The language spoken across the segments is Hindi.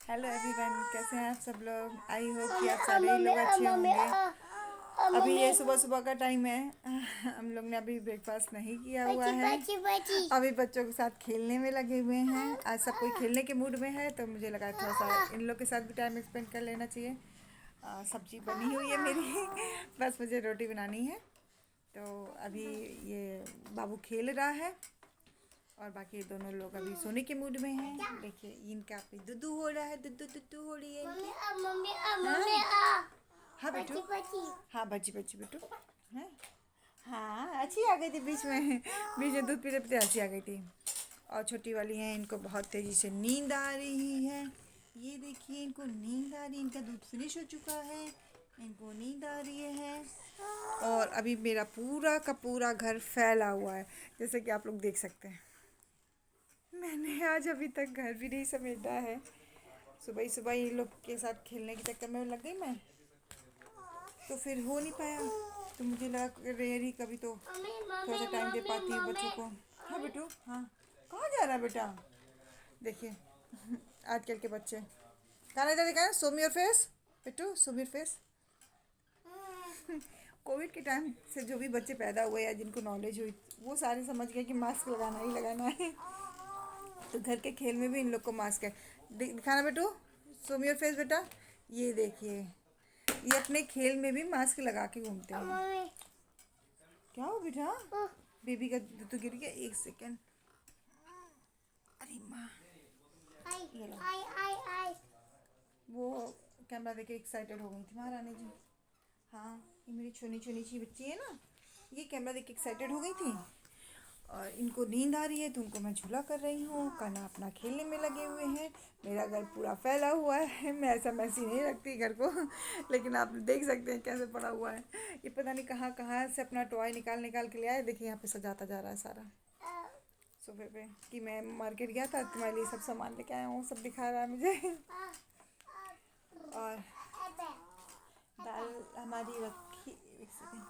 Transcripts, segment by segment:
हेलो एवरीवन, कैसे हैं आप सब लोग। आई होप कि आप सारे ही लोग अच्छे होंगे। अभी ये सुबह सुबह का टाइम है। हम लोग ने अभी ब्रेकफास्ट नहीं किया हुआ है। अभी बच्चों के साथ खेलने में लगे हुए हैं। आज सब कोई खेलने के मूड में है तो मुझे लगा थोड़ा सा इन लोग के साथ भी टाइम स्पेंड कर लेना चाहिए। सब्जी बनी हुई है मेरी। बस मुझे रोटी बनानी है। तो अभी ये बाबू खेल रहा है और बाकी दोनों लोग अभी सोने के मूड में हैं। देखिए इनका पे दुद्धू हो रहा है, दुद्धू दुद्धू हो रही है इनकी। हाँ हाँ बेटू, हाँ बच्ची बच्ची बेटू। हाँ हाँ, अच्छी आ गई थी बीच में दूध पीते पीते अच्छी आ गई थी। और छोटी वाली है, इनको बहुत तेज़ी से नींद आ रही है। ये देखिए इनको नींद आ रही है, इनका दूध फिनिश हो चुका है, इनको नींद आ रही है। और अभी मेरा पूरा का पूरा घर फैला हुआ है, जैसे कि आप लोग देख सकते हैं। मैंने आज अभी तक घर भी नहीं समेटा है। सुबह ही सुबह ये लोग के साथ खेलने के चक्कर में लग गई मैं, तो फिर हो नहीं पाया। तो मुझे लगा रेयर ही कभी तो थोड़ा सा टाइम दे पाती हूँ बच्चों को। हाँ बेटू, हाँ कहाँ जा रहा है बेटा। देखिए आजकल के बच्चे कहाँ इधर दिखाए, शो मी योर फेस बेटू, show me your face. Covid के टाइम से जो भी बच्चे पैदा हुए या जिनको नॉलेज हुई वो सारे समझ गए कि मास्क लगाना ही लगाना है। तो घर के खेल में भी इन लोग को मास्क है। दिखाना बेटू, शो मी योर फेस बेटा। ये देखिए ये अपने खेल में भी मास्क लगा के घूमते हैं। क्या हो बेटा, बेबी का दूध गिर गया, एक सेकेंड। अरे माँ, ये लो। वो कैमरा देख के एक्साइटेड हो गई थी महारानी जी। हाँ ये मेरी छोनी छोनी सी बच्ची है ना, ये कैमरा देख के एक्साइटेड हो गई थी। और इनको नींद आ रही है तो उनको मैं झूला कर रही हूँ, कान्हा अपना खेलने में लगे हुए हैं। मेरा घर पूरा फैला हुआ है, मैं ऐसा मैसी नहीं रखती घर को। लेकिन आप देख सकते हैं कैसे पड़ा हुआ है। ये पता नहीं कहाँ कहाँ से अपना टॉय निकाल निकाल के ले आए। देखिए यहाँ पे सजाता जा रहा है सारा। सुबह पे कि मैं मार्केट गया था तुम्हारे लिए सब सामान लेके आया हूँ, सब दिखा रहा है मुझे। और दाल हमारी रखी, एक सेकेंड,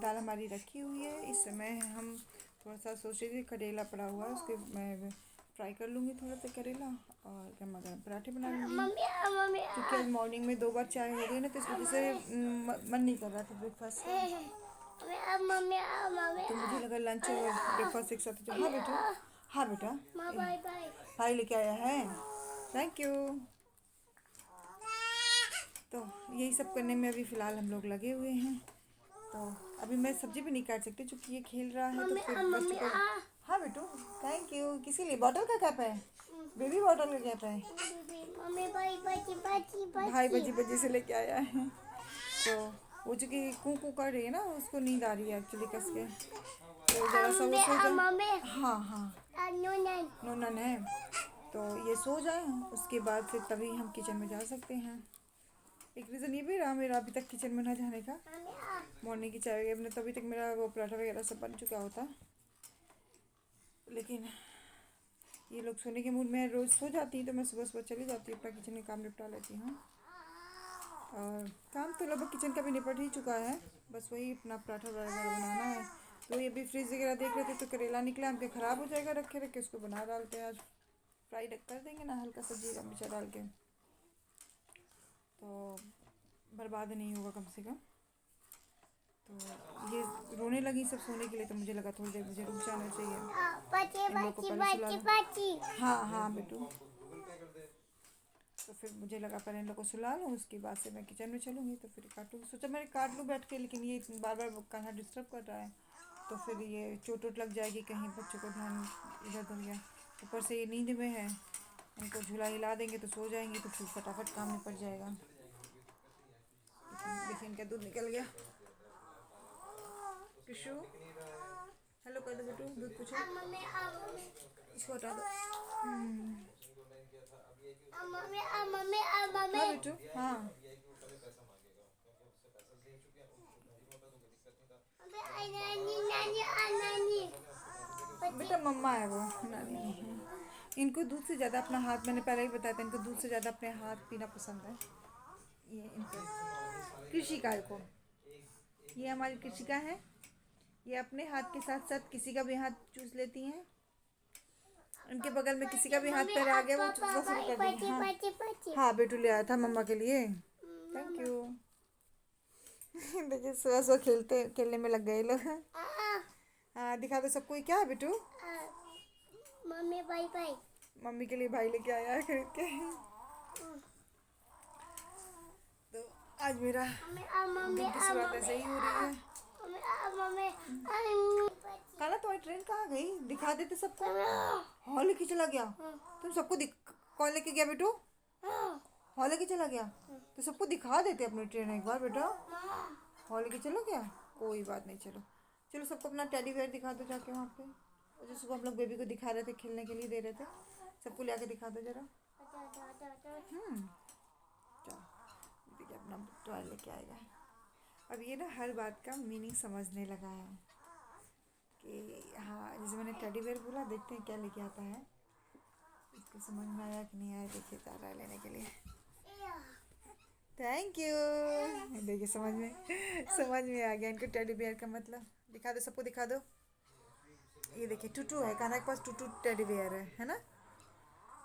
दाल हमारी रखी हुई है। इस समय हम थोड़ा सा सोच रही थी करेला पड़ा हुआ है, उसके मैं फ्राई कर लूँगी थोड़ा सा करेला और गर्मा गर्म पराठे बना लूँगी। क्योंकि आज मॉर्निंग में 2 बार चाय हो गई ना, तो इस वजह से मन नहीं कर रहा था ब्रेकफास्ट का। तो मुझे लगा लंच और ब्रेकफास्ट एक साथ। हाँ बेटा, हाँ बेटा, भाई लेके आया है, थैंक यू। तो यही सब करने में अभी फ़िलहाल हम लोग लगे हुए हैं। तो अभी मैं सब्ज़ी भी नहीं काट सकती क्योंकि ये खेल रहा है, तो फिर बच्चों को। हाँ बेटू, थैंक यू। किसी लिए बॉटल का कैप है, बेबी बॉटल का कैप है, भाई बजी बजी से लेके आया है। तो वो चूँकि कू कू कर रही है ना, उसको नींद आ रही है एक्चुअली कस के, तो ज़रा सा वो सो जाए। हाँ हाँ नूनन है, तो ये सो जाए, उसके बाद फिर तभी हम किचन में जा सकते हैं। एक रीज़न ये भी रहा मेरा अभी तक किचन में ना जाने का, मॉर्निंग की चाय वगैरह तभी तक मेरा वो पराठा वगैरह सब बन चुका होता। लेकिन ये लोग सोने के मूड में रोज़ सो जाती हैं तो मैं सुबह सुबह चली जाती हूँ, अपना किचन में काम निपटा लेती हूँ। और काम तो लगभग किचन का भी निपट ही चुका है, बस वही अपना पराठा वगैरह बनाना है। तो ये भी फ्रिज वगैरह देख रहे थे तो करेला निकला, हमके ख़राब हो जाएगा रखे रखे, उसको बना डालते हैं आज, फ्राई कर देंगे ना हल्का सा जीरा मिर्चा डाल के, तो बर्बाद नहीं होगा कम से कम। तो ये रोने लगी सब सोने के लिए, तो मुझे लगा थोड़ी देर मुझे रुक जाना चाहिए, इन लोग को पहले सुला लूं। हाँ हाँ बेटू, तो फिर मुझे लगा पहले इन लोग को सुला लूँ, उसके बाद से मैं किचन में चलूँगी। तो फिर काटूँ, सोचा मैं काट लूँ बैठ के, लेकिन ये बार बार कान्हा डिस्टर्ब कर रहा है, तो फिर ये चोट वोट लग जाएगी कहीं, बच्चों को ध्यान इधर उधर गया। ऊपर से ये नींद में है, इनको झूला हिला देंगे तो सो जाएंगे, तो फिर फटाफट काम निपट जाएगा। देखिए इनका दूध निकल गया। किशु हेलो कर दो बेटू, दूध पूछो, इसको हटा दो। हाँ बेटू, हाँ बेटा मम्मा है वो, नानी नहीं है। इनको दूध से ज़्यादा अपना हाथ, मैंने पहले ही बताया था, इनको दूध से ज़्यादा अपने हाथ पीना पसंद है। ये इनको कृषिका को, ये हमारी कृषिका है, ये अपने हाथ के साथ साथ किसी का भी हाथ चूस लेती हैं। उनके बगल में किसी का भी हाथ पैर आ गया वो चूसना शुरू कर देंगे। हाँ हाँ बेटू ले आया था मम्मा के लिए। Thank you. देखिए सुबह सुबह खेलने में लग गए लोग। हाँ दिखा दो सबको, ये क्या है बेटू? Mummy bye bye. मम्मी के लिए भाई लेके आया है खरीद के। तो आज मेरा दिन की शुरुआत ऐसे ही हो रही है। काला टॉय ट्रेन कहाँ गई? दिखा देते सबको। हॉल लेके चला गया? तुम सबको कौन लेके गया बेटू? हॉल लेके चला गया? तो सबको दिखा देते अपनी ट्रेन एक बार बेटा। हॉल लेके चलो क्या? कोई बात नहीं, चलो चलो सबको अपना टेडी बेयर दिखा दो जाके वहाँ पे। और जो सुबह हम लोग बेबी को दिखा रहे थे, खेलने के लिए दे रहे थे, सबको ले आके दिखा दो जरा। चलो देखिए अपना टॉय लेके आएगा। अब ये ना हर बात का मीनिंग समझने लगा है कि हाँ, जैसे मैंने टेडी बेयर बोला, देखते हैं क्या लेके आता है। इसको समझ में आया कि नहीं आया, देखिए जा रहा है लेने के लिए। Thank you. देखिए समझ में आ गया इनको टेडी बेयर का मतलब। दिखा दो सबको, दिखा दो। ये देखिए टूटू है, कान्हा के पास टूटू टेडी बेयर है ना?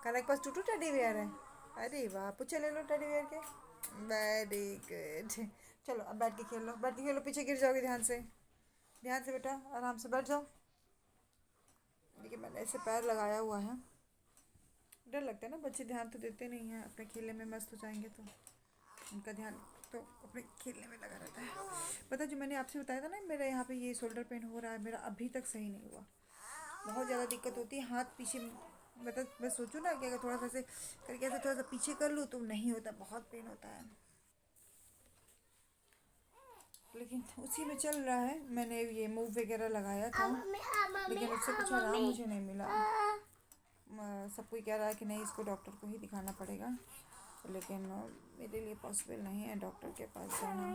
कान्हा के पास टूटू टेडी बेयर है। अरे वाह, पूछे ले लो टेडी बेयर के। Very good. चलो अब बैठ के खेल लो, बैठ के खेलो, पीछे गिर जाओगे। ध्यान से बेटा, आराम से बैठ जाओ। देखिए मैंने ऐसे पैर लगाया हुआ है। डर लगता है ना, बच्चे ध्यान तो देते नहीं हैं, अपने खेलने में मस्त हो जाएंगे तो उनका ध्यान तो अपने खेलने में लगा रहता है। पता जो मैंने आपसे बताया था ना, मेरे यहाँ पे ये शोल्डर पेन हो रहा है, मेरा अभी तक सही नहीं हुआ। बहुत ज़्यादा दिक्कत होती है, हाथ पीछे, मतलब मैं सोचूं ना कि अगर थोड़ा सा ऐसे करके ऐसे थोड़ा सा पीछे कर लूँ तो नहीं होता, बहुत पेन होता है। लेकिन उसी में चल रहा है। मैंने ये मूव वगैरह लगाया था, लेकिन उससे कुछ आराम मुझे नहीं मिला। सब कोई कह रहा है कि नहीं, इसको डॉक्टर को ही दिखाना पड़ेगा, लेकिन मेरे लिए पॉसिबल नहीं है डॉक्टर के पास जाना।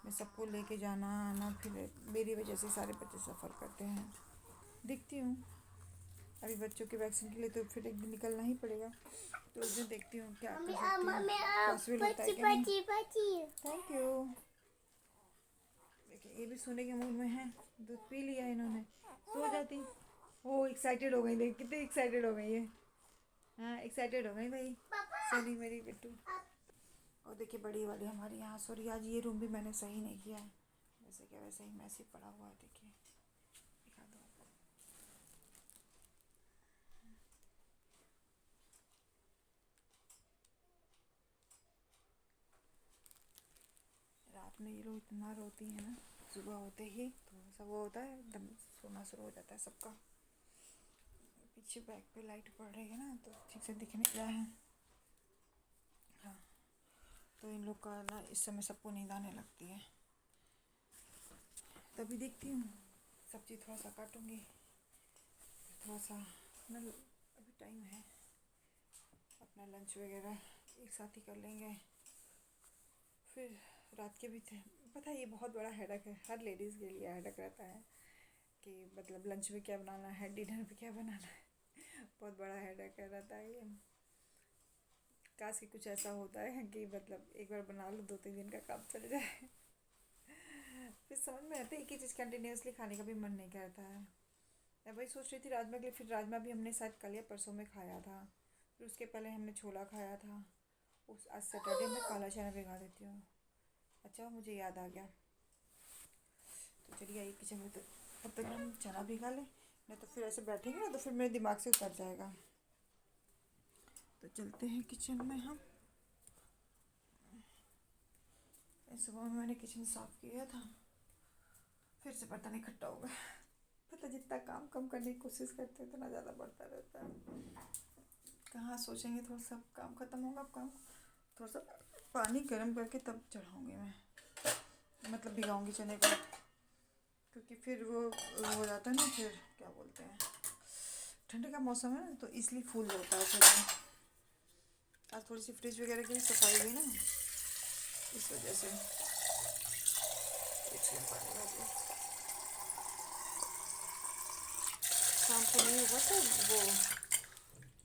मैं सबको लेके जाना आना, फिर मेरी वजह से सारे बच्चे सफ़र करते हैं। देखती हूँ, अभी बच्चों के वैक्सीन के लिए तो फिर एक दिन निकलना ही पड़ेगा, तो उस दिन देखती हूँ क्या कर सकती हूँ, पॉसिबल होता है कि नहीं। Thank you. देखिए ये भी सोने के मूड में है, दूध पी लिया इन्होंने, सो जाती। ओ एक्साइटेड हो गई, देख कितनी एक्साइटेड हो गई है। हाँ एक्साइटेड हो गई भाई, सनी मेरी बिट्टू। और देखिए बड़ी वाली हमारी यहाँ सो रही। आज ये रूम भी मैंने सही नहीं किया है, जैसे कि वैसे ही मैसी पड़ा हुआ है। देखिए दिखा दो आपको। रात में ये लोग इतना रोती हैं ना, सुबह होते ही थोड़ा सा वो होता है, एकदम सोना शुरू हो जाता है सबका। पीछे बैक पे लाइट पड़ रही है ना, तो ठीक से दिख नहीं रहा है। हाँ तो इन लोग का ना इस समय सबको नींद आने लगती है, तभी देखती हूँ सब्जी थोड़ा सा काटूँगी, थोड़ा सा ना अभी टाइम है, अपना लंच वगैरह एक साथ ही कर लेंगे। फिर रात के भी थे, पता है ये बहुत बड़ा हेडक है, हर लेडीज़ के लिए हेडक रहता है कि मतलब लंच में क्या बनाना है, डिनर में क्या बनाना है। बहुत बड़ा हेडक रहता है ये। काश कि कुछ ऐसा होता है कि मतलब एक बार बना लो, 2-3 दिन का काम चल जाए। फिर समझ में आता है एक ही चीज़ कंटिन्यूसली खाने का भी मन नहीं करता है। मैं वही सोच रही थी राजमा के लिए, फिर राजमा भी हमने शायद कल या परसों में खाया था, फिर उसके पहले हमने छोला खाया था। उस आज सैटरडे में काला चना भिगा देती हूँ। अच्छा मुझे याद आ गया, तो चलिए आइए किचन में, तो तब तक हम चना भिगा लें, नहीं तो फिर ऐसे बैठेंगे ना तो फिर मेरे दिमाग से उतर जाएगा। तो चलते हैं किचन में हम। सुबह में मैंने किचन साफ़ किया था, फिर से बर्तन इकट्ठा हो गया। पता जितना काम कम करने की कोशिश करते हैं उतना ज़्यादा बढ़ता रहता है। कहाँ सोचेंगे थोड़ा सा काम ख़त्म होगा, काम थोड़ा सा पानी गर्म करके तब चढ़ाऊँगी मैं, मतलब भिगाऊँगी चने को, क्योंकि फिर वो हो जाता है ना, फिर क्या बोलते हैं, ठंडे का मौसम है ना तो इसलिए फूल होता है चने। आज थोड़ी सी फ्रिज वगैरह की भी सफाई हुई ना, इस वजह से शाम को नहीं होगा तो वो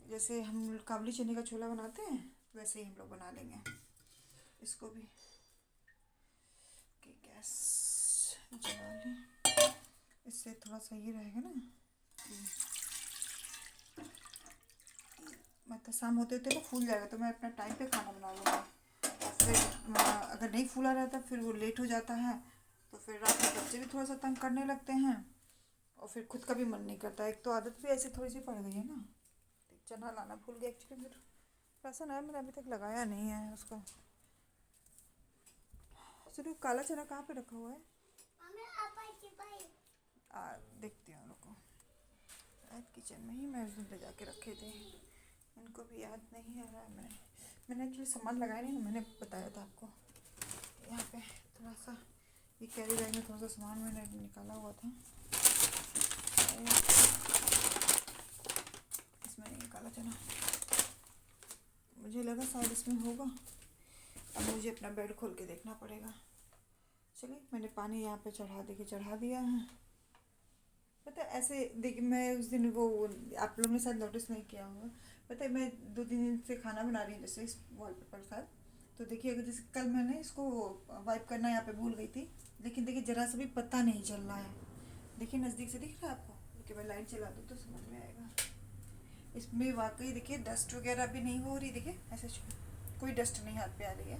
जैसे हम काबली चने का छोला बनाते हैं वैसे ही हम लोग बना लेंगे इसको भी। कि गैस जला लें, इससे थोड़ा सा ये रहेगा ना मतलब शाम होते होते वो फूल जाएगा तो मैं अपना टाइम पे खाना बना लूँगा। फिर अगर नहीं फूला रहता फिर वो लेट हो जाता है तो फिर रात में बच्चे भी थोड़ा सा तंग करने लगते हैं और फिर खुद का भी मन नहीं करता। एक तो आदत भी ऐसी थोड़ी सी पड़ गई है ना। चना लाना भूल गया एक्चुअली। फिर पैसा ना है, मैंने अभी तक लगाया नहीं है उसका। चलो काला चना कहाँ पे रखा हुआ है? मम्मी पापा की भाई देखती हूँ रुको। शायद किचन में ही मैं उस दिन ले जाके रखे थे। इनको भी याद नहीं आ रहा है। मैंने एक्चुअली सामान लगाया नहीं ना, मैंने बताया था आपको। यहाँ पे थोड़ा सा ये कैरी बैग में थोड़ा सा सामान मैंने निकाला हुआ था। इसमें नहीं निकाला चना, मुझे लगा शायद इसमें होगा। अब मुझे अपना बेड खोल के देखना पड़ेगा। चलिए मैंने पानी यहाँ पे चढ़ा दिया है। पता है ऐसे देखिए, मैं उस दिन वो आप लोगों ने शायद नोटिस नहीं किया होगा। पता है मैं 2-3 दिन से खाना बना रही हूँ जैसे इस वॉलपेपर के साथ। तो देखिए अगर जैसे कल मैंने इसको वाइप करना यहाँ पे भूल गई थी, लेकिन देखिए ज़रा सा भी पता नहीं चल रहा है। देखिए नज़दीक से दिख रहा है आपको? देखिए मैं लाइट चला दूँ तो समझ में आएगा। इसमें वाकई देखिए डस्ट वगैरह भी नहीं हो रही। देखिए ऐसे कोई डस्ट नहीं हाथ पे आ रही है।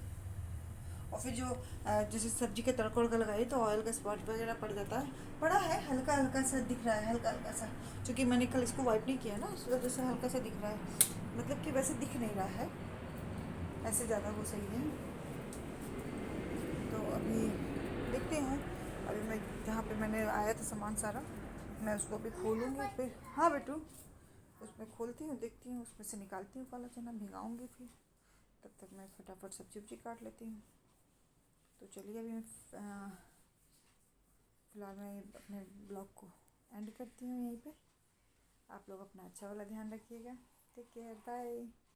और फिर जो जैसे सब्जी के तड़का वड़का लगाई तो ऑयल का स्पॉट वगैरह पड़ जाता है, पड़ा है हल्का हल्का सा दिख रहा है, हल्का हल्का सा। क्योंकि मैंने कल इसको वाइप नहीं किया ना, इस वजह से हल्का सा दिख रहा है। मतलब कि वैसे दिख नहीं रहा है, ऐसे ज़्यादा वो सही है। तो अभी देखते हैं। अभी मैं जहाँ पे मैंने आया था सामान सारा, मैं उसको अभी खोलूँगी। फिर हाँ बेटू, उसमें खोलती हूँ, देखती हूँ, उसमें से निकालती हूँ काला चना, भिगाऊँगी। फिर तब तक मैं फटाफट सब्जी वब्जी काट लेती हूँ। तो चलिए अभी मैं फ़िलहाल मैं अपने ब्लॉग को एंड करती हूँ यहीं पे। आप लोग अपना अच्छा वाला ध्यान रखिएगा। Take care, bye.